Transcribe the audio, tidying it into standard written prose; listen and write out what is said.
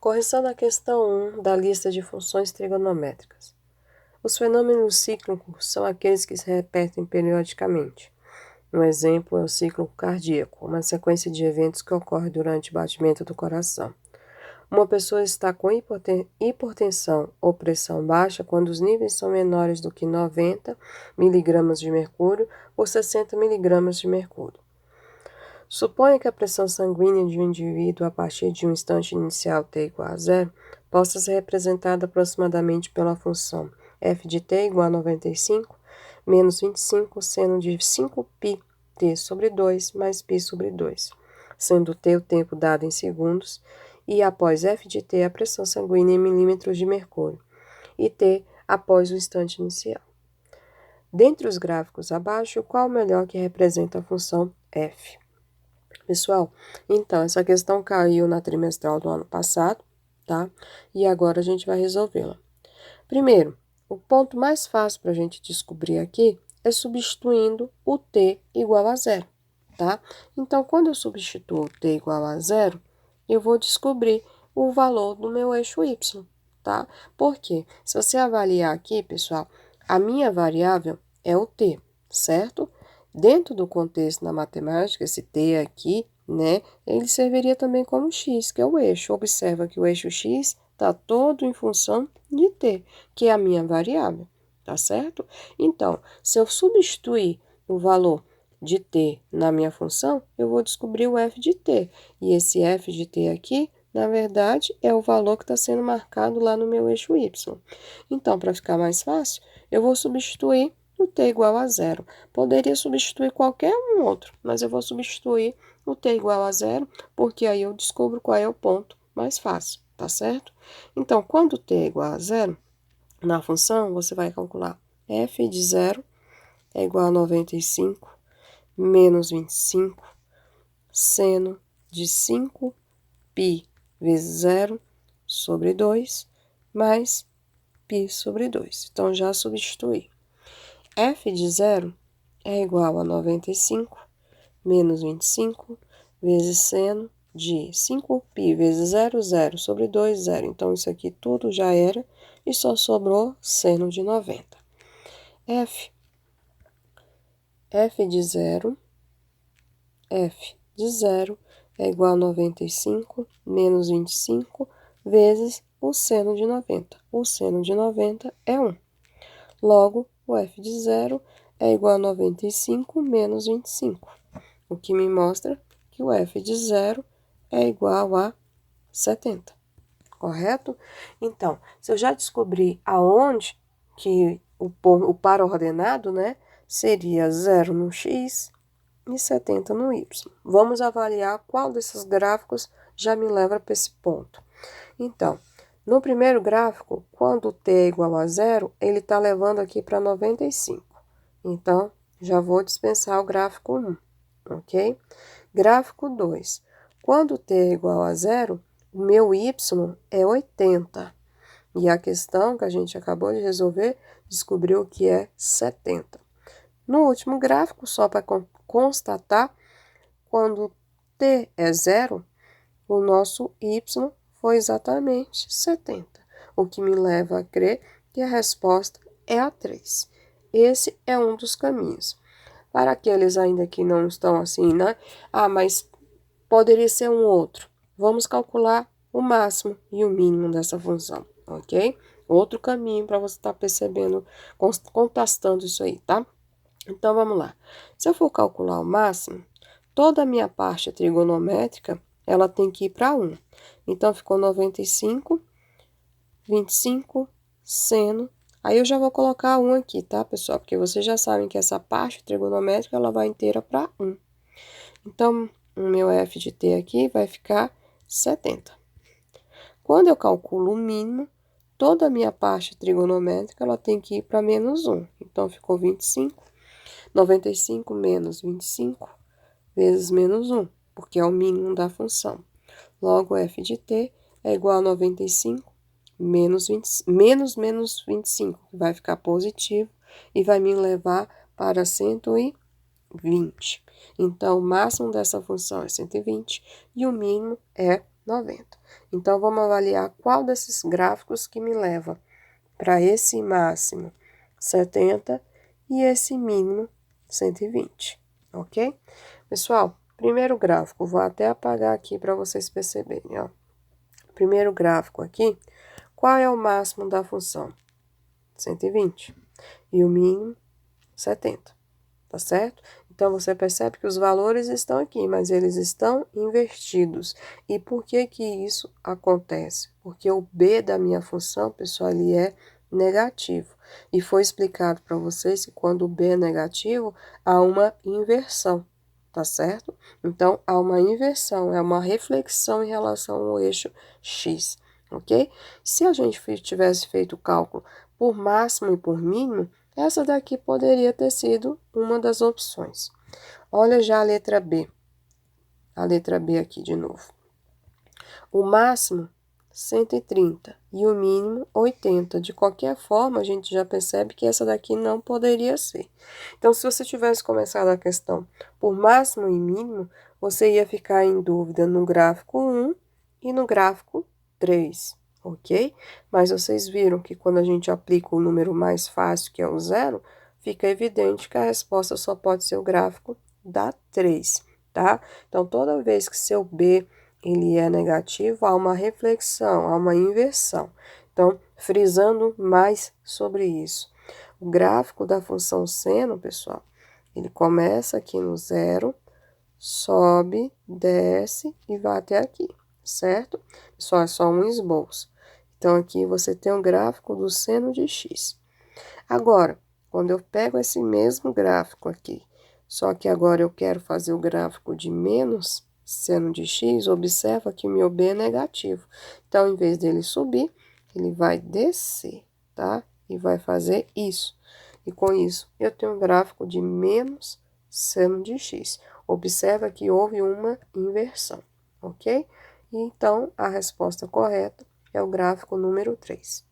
Correção da questão 1 da lista de funções trigonométricas. Os fenômenos cíclicos são aqueles que se repetem periodicamente. Um exemplo é o ciclo cardíaco, uma sequência de eventos que ocorre durante o batimento do coração. Uma pessoa está com hipertensão ou pressão baixa quando os níveis são menores do que 90 mg de mercúrio por 60 mg de mercúrio. Suponha que a pressão sanguínea de um indivíduo a partir de um instante inicial t igual a zero possa ser representada aproximadamente pela função f de t igual a 95 menos 25 seno de 5π t sobre 2 mais π sobre 2, sendo t o tempo dado em segundos e após f de t a pressão sanguínea em milímetros de mercúrio e t após o instante inicial. Dentre os gráficos abaixo, qual o melhor que representa a função f? Pessoal, então, essa questão caiu na trimestral do ano passado, tá? E agora a gente vai resolvê-la. Primeiro, o ponto mais fácil para a gente descobrir aqui é substituindo o t igual a zero, tá? Então, quando eu substituo o t igual a zero, eu vou descobrir o valor do meu eixo y, tá? Por quê? Se você avaliar aqui, pessoal, a minha variável é o t, certo? Dentro do contexto da matemática, esse t aqui, né, ele serviria também como x, que é o eixo. Observa que o eixo x está todo em função de t, que é a minha variável, tá certo? Então, se eu substituir o valor de t na minha função, eu vou descobrir o f de t. E esse f de t aqui, na verdade, é o valor que está sendo marcado lá no meu eixo y. Então, para ficar mais fácil, eu vou substituir o t igual a zero. Poderia substituir qualquer um outro, mas eu vou substituir o t igual a zero, porque aí eu descubro qual é o ponto mais fácil, tá certo? Então, quando t é igual a zero, na função, você vai calcular f de zero é igual a 95 menos 25 seno de 5π vezes zero sobre 2 mais π sobre 2. Então, já substituí. F de zero é igual a 95 menos 25 vezes seno de 5π vezes 0, 0 sobre 2, 0. Então, isso aqui tudo já era e só sobrou seno de 90. F de zero é igual a 95 menos 25 vezes o seno de 90. O seno de 90 é 1. Logo, o f de zero é igual a 95 menos 25, o que me mostra que o f de zero é igual a 70, correto? Então, se eu já descobri aonde que o par ordenado, né, seria 0 no x e 70 no y. Vamos avaliar qual desses gráficos já me leva para esse ponto. Então, no primeiro gráfico, quando t é igual a zero, ele está levando aqui para 95. Então, já vou dispensar o gráfico 1, ok? Gráfico 2. Quando t é igual a zero, o meu y é 80. E a questão que a gente acabou de resolver descobriu que é 70. No último gráfico, só para constatar, quando t é zero, o nosso y foi exatamente 70, o que me leva a crer que a resposta é a 3. Esse é um dos caminhos. Para aqueles ainda que não estão assim, né? Ah, mas poderia ser um outro. Vamos calcular o máximo e o mínimo dessa função, ok? Outro caminho para você estar percebendo, contrastando isso aí, tá? Então, vamos lá. Se eu for calcular o máximo, toda a minha parte trigonométrica, ela tem que ir para 1. Então, ficou 95, 25, seno. Aí, eu já vou colocar 1 aqui, tá, pessoal? Porque vocês já sabem que essa parte trigonométrica, ela vai inteira para 1. Então, o meu f de t aqui vai ficar 70. Quando eu calculo o mínimo, toda a minha parte trigonométrica, ela tem que ir para menos 1. Então, ficou 25. 95 menos 25 vezes menos 1, porque é o mínimo da função. Logo, f de t é igual a 95 menos 25, que vai ficar positivo e vai me levar para 120. Então, o máximo dessa função é 120 e o mínimo é 90. Então, vamos avaliar qual desses gráficos que me leva para esse máximo 70 e esse mínimo 120, ok? Pessoal, primeiro gráfico, vou até apagar aqui para vocês perceberem, ó. Primeiro gráfico aqui, qual é o máximo da função? 120. E o mínimo, 70, tá certo? Então, você percebe que os valores estão aqui, mas eles estão invertidos. E por que que isso acontece? Porque o b da minha função, pessoal, ele é negativo. E foi explicado para vocês que quando o b é negativo, há uma inversão, tá certo? Então, há uma inversão, é uma reflexão em relação ao eixo x, ok? Se a gente tivesse feito o cálculo por máximo e por mínimo, essa daqui poderia ter sido uma das opções. Olha já a letra B. A letra B aqui de novo. O máximo, 130 e o mínimo, 80. De qualquer forma, a gente já percebe que essa daqui não poderia ser. Então, se você tivesse começado a questão por máximo e mínimo, você ia ficar em dúvida no gráfico 1 e no gráfico 3. Ok? Mas vocês viram que quando a gente aplica o número mais fácil, que é o zero, fica evidente que a resposta só pode ser o gráfico da 3, tá? Então, toda vez que seu B ele é negativo, há uma reflexão, há uma inversão. Então, frisando mais sobre isso. O gráfico da função seno, pessoal, ele começa aqui no zero, sobe, desce e vai até aqui, certo? Pessoal, é só um esboço. Então, aqui você tem um gráfico do seno de x. Agora, quando eu pego esse mesmo gráfico aqui, só que agora eu quero fazer o gráfico de menos seno de x, observa que o meu b é negativo. Então, em vez dele subir, ele vai descer, tá? E vai fazer isso. E com isso, eu tenho um gráfico de menos seno de x. Observa que houve uma inversão, ok? E então, a resposta correta é o gráfico número 3.